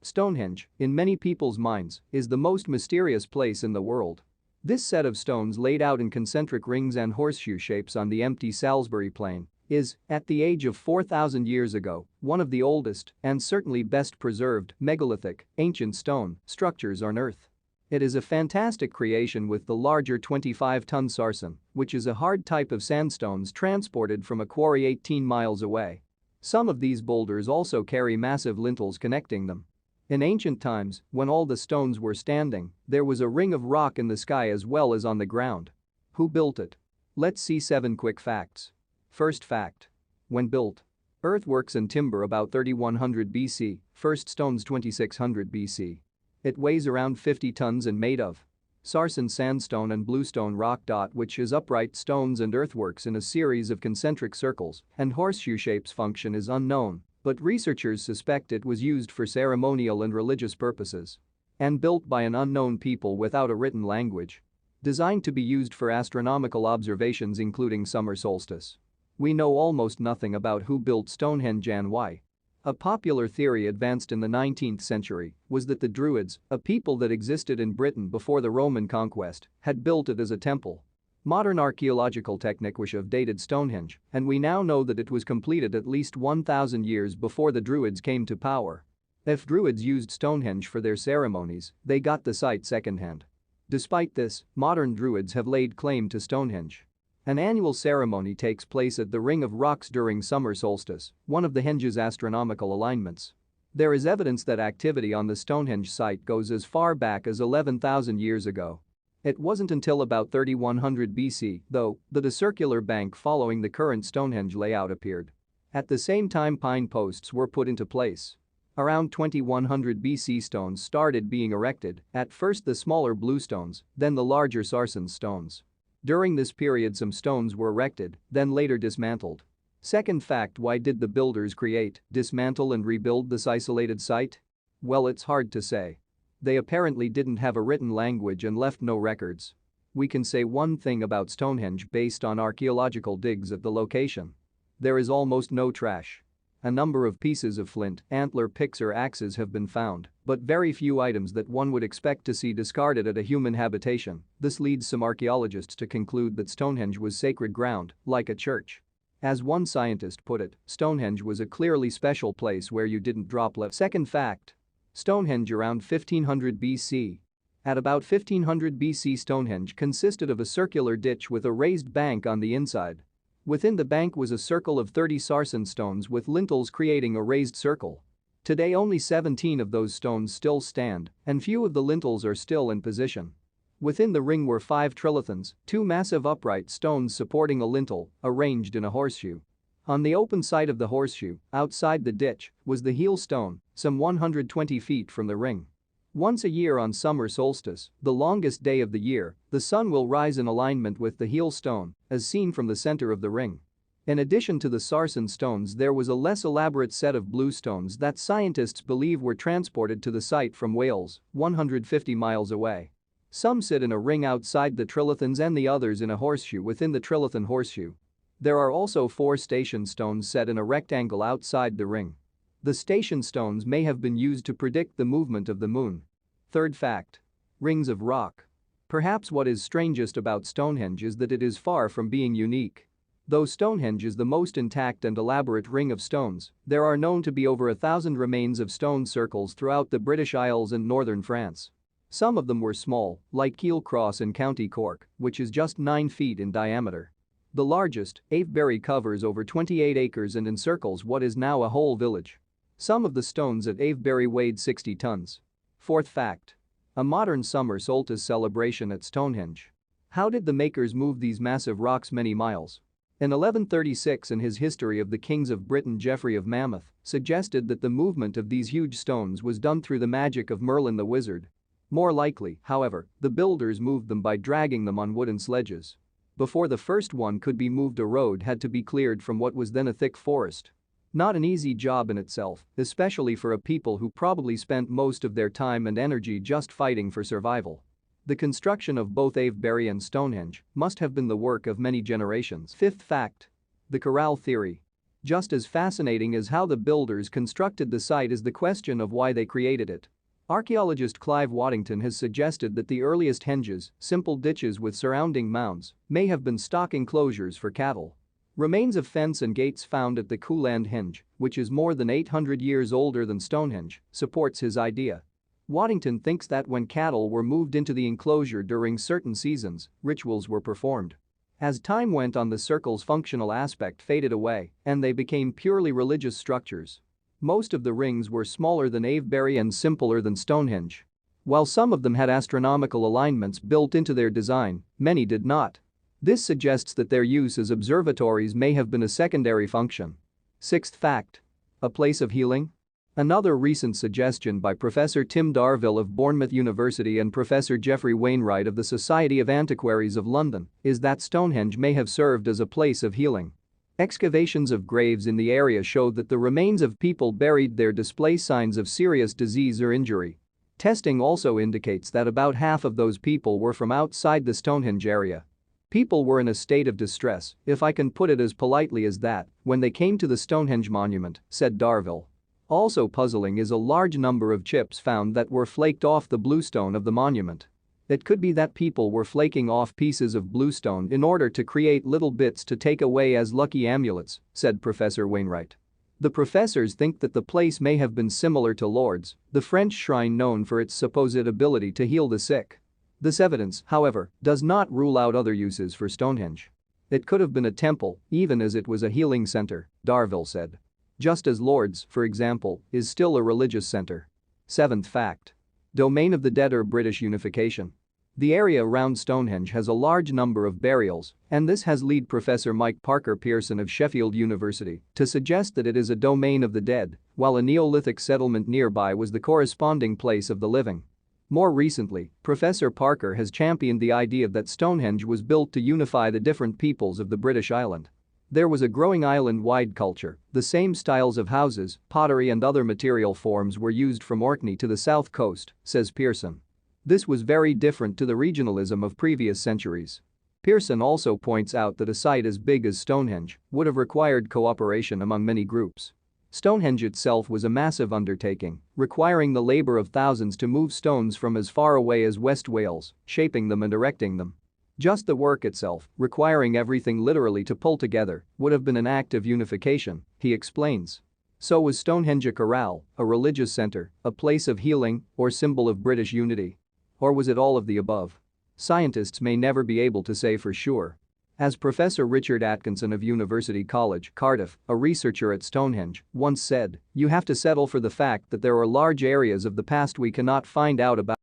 Stonehenge, in many people's minds, is the most mysterious place in the world. This set of stones laid out in concentric rings and horseshoe shapes on the empty Salisbury Plain is, at the age of 4,000 years ago, one of the oldest and certainly best preserved megalithic, ancient stone structures on Earth. It is a fantastic creation with the larger 25-ton sarsen, which is a hard type of sandstones transported from a quarry 18 miles away. Some of these boulders also carry massive lintels connecting them. In ancient times, when all the stones were standing, there was a ring of rock in the sky as well as on the ground. Who built it? Let's see 7 quick facts. First fact. When built. Earthworks and timber about 3100 BC, first stones 2600 BC. It weighs around 50 tons and made of sarsen sandstone and bluestone rock. Which is upright stones and earthworks in a series of concentric circles and horseshoe shapes. Function is unknown, but researchers suspect it was used for ceremonial and religious purposes. And built by an unknown people without a written language. Designed to be used for astronomical observations including summer solstice. We know almost nothing about who built Stonehenge and why. A popular theory advanced in the 19th century was that the Druids, a people that existed in Britain before the Roman conquest, had built it as a temple. Modern archaeological technique have dated Stonehenge, and we now know that it was completed at least 1,000 years before the Druids came to power. If Druids used Stonehenge for their ceremonies, they got the site secondhand. Despite this, modern Druids have laid claim to Stonehenge. An annual ceremony takes place at the Ring of Rocks during summer solstice, one of the Henge's astronomical alignments. There is evidence that activity on the Stonehenge site goes as far back as 11,000 years ago. It wasn't until about 3100 BC, though, that a circular bank following the current Stonehenge layout appeared. At the same time, pine posts were put into place. Around 2100 BC stones started being erected, at first the smaller bluestones, then the larger sarsen stones. During this period some stones were erected, then later dismantled. Second fact. Why did the builders create, dismantle and rebuild this isolated site? Well, it's hard to say. They apparently didn't have a written language and left no records. We can say one thing about Stonehenge based on archaeological digs at the location. There is almost no trash. A number of pieces of flint, antler picks or axes have been found, but very few items that one would expect to see discarded at a human habitation. This leads some archaeologists to conclude that Stonehenge was sacred ground, like a church. As one scientist put it, Stonehenge was a clearly special place where you didn't drop left. Second fact. Stonehenge around 1500 BC. At about 1500 BC, Stonehenge consisted of a circular ditch with a raised bank on the inside. Within the bank was a circle of 30 sarsen stones with lintels creating a raised circle. Today only 17 of those stones still stand, and few of the lintels are still in position. Within the ring were 5 trilithons, 2 massive upright stones supporting a lintel, arranged in a horseshoe. On the open side of the horseshoe, outside the ditch, was the heel stone, some 120 feet from the ring. Once a year on summer solstice, the longest day of the year, the sun will rise in alignment with the heel stone, as seen from the center of the ring. In addition to the sarsen stones, there was a less elaborate set of blue stones that scientists believe were transported to the site from Wales, 150 miles away. Some sit in a ring outside the trilithons and the others in a horseshoe within the trilithon horseshoe. There are also 4 station stones set in a rectangle outside the ring. The station stones may have been used to predict the movement of the moon. Third fact. Rings of rock. Perhaps what is strangest about Stonehenge is that it is far from being unique. Though Stonehenge is the most intact and elaborate ring of stones, there are known to be over 1,000 remains of stone circles throughout the British Isles and northern France. Some of them were small, like Keel Cross in County Cork, which is just 9 feet in diameter. The largest, Avebury, covers over 28 acres and encircles what is now a whole village. Some of the stones at Avebury weighed 60 tons. Fourth fact. A modern summer solstice celebration at Stonehenge. How did the makers move these massive rocks many miles? In 1136, in his History of the Kings of Britain, Geoffrey of Monmouth suggested that the movement of these huge stones was done through the magic of Merlin the wizard. More likely, however, the builders moved them by dragging them on wooden sledges. Before the first one could be moved, a road had to be cleared from what was then a thick forest. Not an easy job in itself, especially for a people who probably spent most of their time and energy just fighting for survival. The construction of both Avebury and Stonehenge must have been the work of many generations. Fifth fact. The corral theory. Just as fascinating as how the builders constructed the site is the question of why they created it. Archaeologist Clive Waddington has suggested that the earliest henges, simple ditches with surrounding mounds, may have been stock enclosures for cattle. Remains of fence and gates found at the Cooland Henge, which is more than 800 years older than Stonehenge, supports his idea. Waddington thinks that when cattle were moved into the enclosure during certain seasons, rituals were performed. As time went on, the circle's functional aspect faded away, and they became purely religious structures. Most of the rings were smaller than Avebury and simpler than Stonehenge. While some of them had astronomical alignments built into their design, many did not. This suggests that their use as observatories may have been a secondary function. Sixth fact. A place of healing? Another recent suggestion by Professor Tim Darvill of Bournemouth University and Professor Geoffrey Wainwright of the Society of Antiquaries of London is that Stonehenge may have served as a place of healing. Excavations of graves in the area showed that the remains of people buried there display signs of serious disease or injury. Testing also indicates that about half of those people were from outside the Stonehenge area. People were in a state of distress, if I can put it as politely as that, when they came to the Stonehenge monument, said Darvill. Also puzzling is a large number of chips found that were flaked off the bluestone of the monument. It could be that people were flaking off pieces of bluestone in order to create little bits to take away as lucky amulets, said Professor Wainwright. The professors think that the place may have been similar to Lourdes, the French shrine known for its supposed ability to heal the sick. This evidence, however, does not rule out other uses for Stonehenge. It could have been a temple, even as it was a healing center, Darvill said. Just as Lourdes, for example, is still a religious center. Seventh fact. Domain of the dead or British unification. The area around Stonehenge has a large number of burials, and this has led Professor Mike Parker Pearson of Sheffield University to suggest that it is a domain of the dead, while a Neolithic settlement nearby was the corresponding place of the living. More recently, Professor Parker has championed the idea that Stonehenge was built to unify the different peoples of the British island. There was a growing island-wide culture, the same styles of houses, pottery and other material forms were used from Orkney to the south coast, says Pearson. This was very different to the regionalism of previous centuries. Pearson also points out that a site as big as Stonehenge would have required cooperation among many groups. Stonehenge itself was a massive undertaking, requiring the labor of thousands to move stones from as far away as West Wales, shaping them and erecting them. Just the work itself, requiring everything literally to pull together, would have been an act of unification, he explains. So was Stonehenge a corral, a religious center, a place of healing, or symbol of British unity? Or was it all of the above? Scientists may never be able to say for sure. As Professor Richard Atkinson of University College, Cardiff, a researcher at Stonehenge, once said, "You have to settle for the fact that there are large areas of the past we cannot find out about."